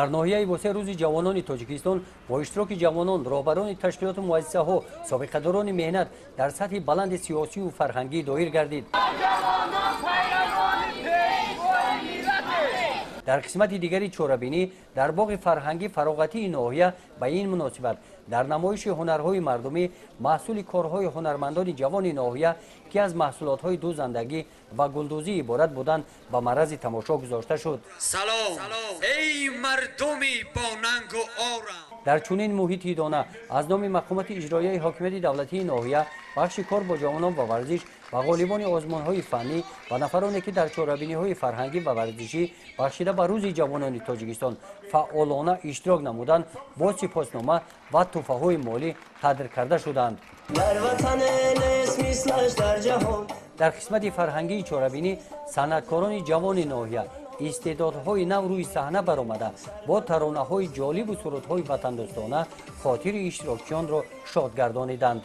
در ناحیه واسه روز جوانان تاجیکستان با اشتراک جوانان، راهبران تشکیلات مؤسسه‌ها، سابقه‌داران مهنت در سطح بلند سیاسی و فرهنگی دایر گردید. در قسمت دیگری چورابینی در باغ فرهنگی فراغتی ناحیه به این مناسبت در نمایش هنرهای مردمی محصول کارهای هنرمندان جوان ناحیه که از محصولات‌های دوزندگی و گلدوزی عبارت بودند به معرض تماشا گذاشته شد. سلام ای مردمی با ننگ و آرام. در چنین محیطی دانه از نام مقامات اجرایی حاکمیت دولتی ناحیه بخش کار با جوانان و ورزش و غالبان آزمون‌های فنی و نفرانی که در چهاربینی‌های فرهنگی و ورزشی بخشیده به روز جوانان تاجیکستان فعالانه اشتراک نمودند با سپاسنامه و تحفه‌های مالی تقدیر کرده شدند. در قسمت فرهنگی چهاربینی صنعتکاران جوان ناحیه استعدادهای نو روی صحنه برآمده با ترانه‌های جالب و سرودهای وطندوستانه خاطر اشتراکیان را شاد گردانیدند.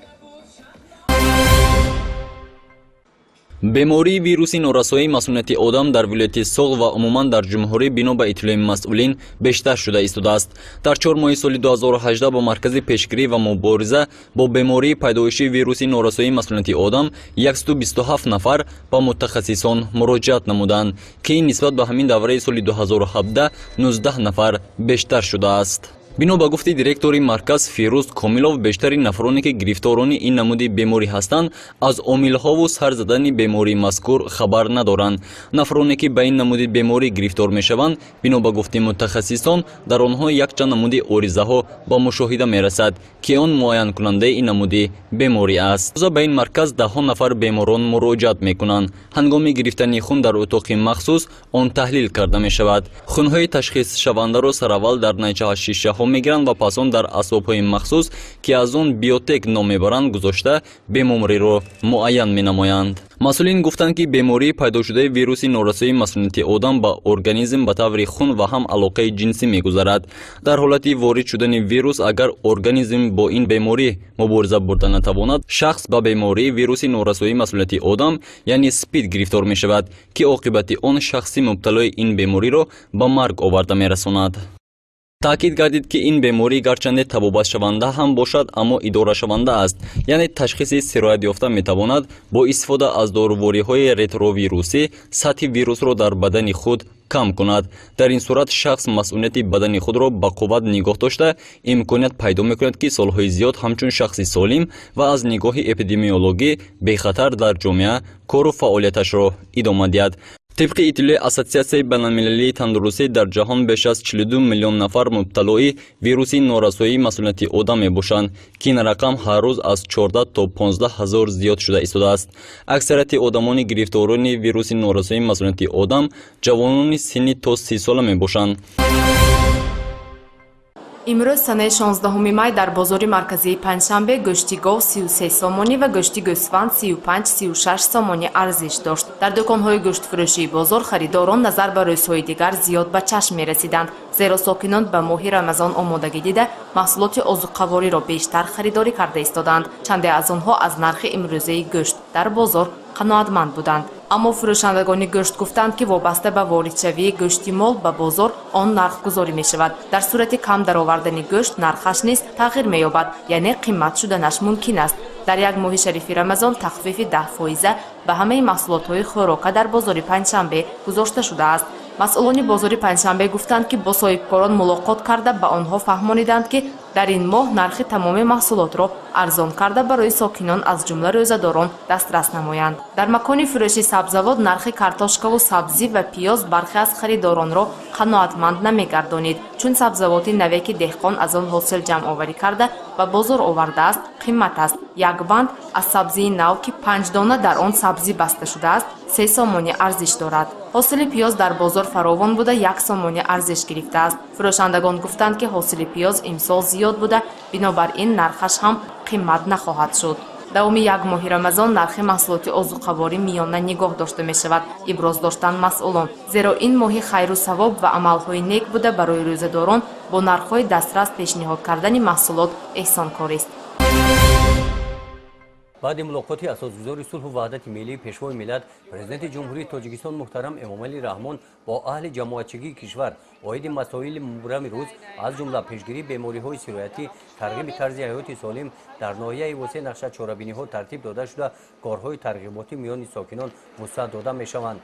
бемории вируси норасоии масъулияти одам дар вилояти соғ ва умуман дар ҷумҳурӣ бино ба иттилои масъулин бештар шуда истодааст. дар 4 моҳи соли 2018 бо маркази пешгирӣ ва мубориза бо бемории пайдоиши вируси норасоии масъулияти одам 127 нафар ба мутахассисон муроҷиат намуданд, ки ин нисбат ба ҳамин давраи соли 2017 19 нафар бештар шудааст. бино ба гуфти директори марказ Фирӯз Комилов, бештари нафароне ки гирифторони ин намуди беморӣ ҳастанд, аз омилҳову сар задани бемории мазкур хабар надоранд. нафароне ки ба ин намуди беморӣ гирифтор мешаванд, бино ба гуфти мутахассисон, дар онҳо якчанд намуди оризаҳо ба мушоҳида мерасад, ки он муайянкунандаи ин намуди беморӣ аст. оза ба ин марказ даҳҳо нафар беморон муроҷиат мекунанд. ҳангоми гирифтани хун дар утоқи махсус он таҳлил карда мешавад. хунҳои ташхисшавандаро сараввал дар найчаҳа шишаҳо мегиранд ва пас он дар асбобҳои махсус ки аз он биотек ном мебаранд гузошта бемориро муайян менамоянд. масъулин гуфтанд ки бемории пайдошудаи вируси норасоии масъулияти одам ба организм ба таври хун ва ҳам алоқаи ҷинсӣ мегузарад. дар ҳолати ворид шудани вирус агар организм бо ин беморӣ мубориза бурда натавонад, шахс ба бемории вируси норасоии масъулияти одам яъне спид гирифтор мешавад, ки оқибати он шахси мубталои ин бемориро ба марг оварда мерасонад. таъкид гардид ки ин беморӣ гарчанде табобатшаванда ҳам бошад, аммо идорашаванда аст, яъне ташхиси сироятёфта метавонад бо истифода аз дорувориҳои ретровирусӣ сатҳи вирусро дар бадани худ кам кунад. дар ин сурат шахс масъулияти бадани худро ба қувват нигоҳ дошта имконият пайдо мекунад ки солҳои зиёд ҳамчун шахси солим ва аз нигоҳи эпидемиологӣ бехатар дар ҷомеа кору фаъолияташро идома диҳад. طبق اطلاع اسوسیاسیون بین‌المللی تندرستی در جهان بیش از 42 میلیون نفر مبتلای ویروس نوراسایی مسئولیت آدم میباشند که این رقم هر روز از 14 تا 15 هزار زیاد شده است. اکثریت آدمان گرفتاران ویروس نوراسایی مسئولیت آدم جوانان سنی تا 30 ساله میباشند. имрӯз санаи 16 май дар бозори марказии панҷшанбе гӯшти гов 33 сомонӣ ва гӯшти гӯсфанд 35-36 сомонӣ арзиш дошт. дар дӯконҳои гӯштфурӯшии бозор харидорон назар ба рӯзҳои дигар зиёд ба чашм мерасиданд, зеро сокинон ба моҳи рамазон омодагӣ дида маҳсулоти озуқавориро бештар харидорӣ карда истоданд. чанде аз онҳо аз нархи имрӯзаи гӯшт дар бозор қаноатманд буданд. аммо фурӯшандагони гӯшт гуфтанд ки вобаста ба воридшавии гӯшти мол ба бозор он нархгузорӣ мешавад. дар сурати кам даровардани гӯшт нархаш низ тағйир меёбад, яъне қимат шуданаш мумкин аст. дар як моҳи шарифи рамазон тахфифи 10% ба ҳамаи маҳсулотҳои хӯрока дар бозори панҷшанбе гузошта шудааст. масъулони бозори панҷшанбе гуфтанд ки бо соҳибкорон мулоқот карда ба онҳо фаҳмониданд ки дар ин моҳ нархи тамоми маҳсулотро арзон карда барои сокинон аз ҷумла рӯзадорон дастрас намоянд. дар макони фурӯши сабзавот нархи картошкаву сабзӣ ва пиёз бархе аз харидоронро қаноатманд намегардонид, чун сабзавоти наве ки деҳқон аз он ҳосил ҷамъоварӣ карда ба бозор овардааст қиммат аст. як банд аз сабзии нав ки 5 дона дар он сабзӣ баста шудааст 3 сомонӣ арзиш дорад. ҳосили пиёз дар бозор фаровон буда 1 сомонӣ арзиш гирифтааст. фурӯшандагон гуфтанд ки ҳосили пиёз имсол зиёд буда, бинобар ин нархаш ҳам қиммат нахоҳад шуд. давоми як моҳи рамазон нархи маҳсулоти озуқаворӣ миёна нигоҳ дошта мешавад, иброз доштанд масъулон, зеро ин моҳи хайру савоб ва амалҳои нек буда барои рӯзадорон бо нархҳои дастрас пешниҳод кардани маҳсулот эҳсонкорист. بعد ملاقات اساسگزار صلح و وحدت ملی پیشوای ملت پرزیدنت جمهوری تاجیکستان محترم امامعلی رحمان با اهل جماعتچگی کشور اوید مسائل مبرم روز از جمله پیشگیری بیماری‌های سرایتی ترغیب طرز حیات سالم در ناحیه واسه نقشه چاره‌بینی‌ها ترتیب داده شده کارهای ترغیباتی میان ساکنان وسعت داده می‌شوند.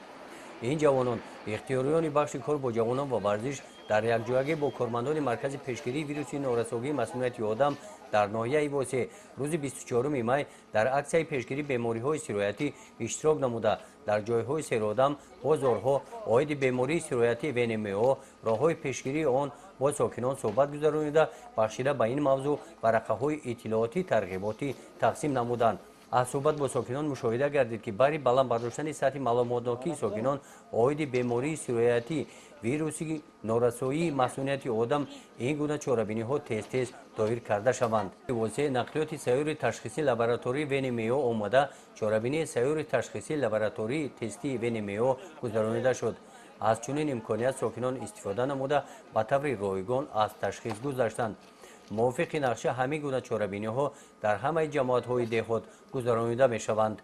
این جوانان اختیاریان بخش کار با جوانان و ورزش در یک جایگی با کارمندان مرکز پیشگیری ویروس نارسایی مسمومیت آدم در ناحیه واسه روز 24 می در عکس پیشگیری بیماری‌های سرایتی اشتراک نموده در جای‌های سیرآدم بازارها عاید بیماری سرایتی ونمو راه‌های پیشگیری آن با ساکنان صحبت گذرانیده بخشیده به این موضوع ورقه‌های اطلاعاتی ترغیباتی تقسیم نمودند. از صحبت با ساکنان مشاهده گردید که برای بلند برداشتن سطح معلوماتناکی ساکنان عاید بیماری سرایتی ویروسی نارسایی مسمومیت آدم این گونه چاره‌بینی‌ها تیز دایر کرده شوند. واسه نقلیات سیور تشخیصی لابراتوری ونمو آمده چاره‌بینی سیور تشخیصی لابراتوری تستی ونمو گذرانیده شد. از چنین امکانیت ساکنان استفاده نموده به طور رایگان از تشخیص گذشتند. موافق نقشه همه گونه چاره‌بینی‌ها در همه جماعت‌های دهات گذرانیده می‌شوند.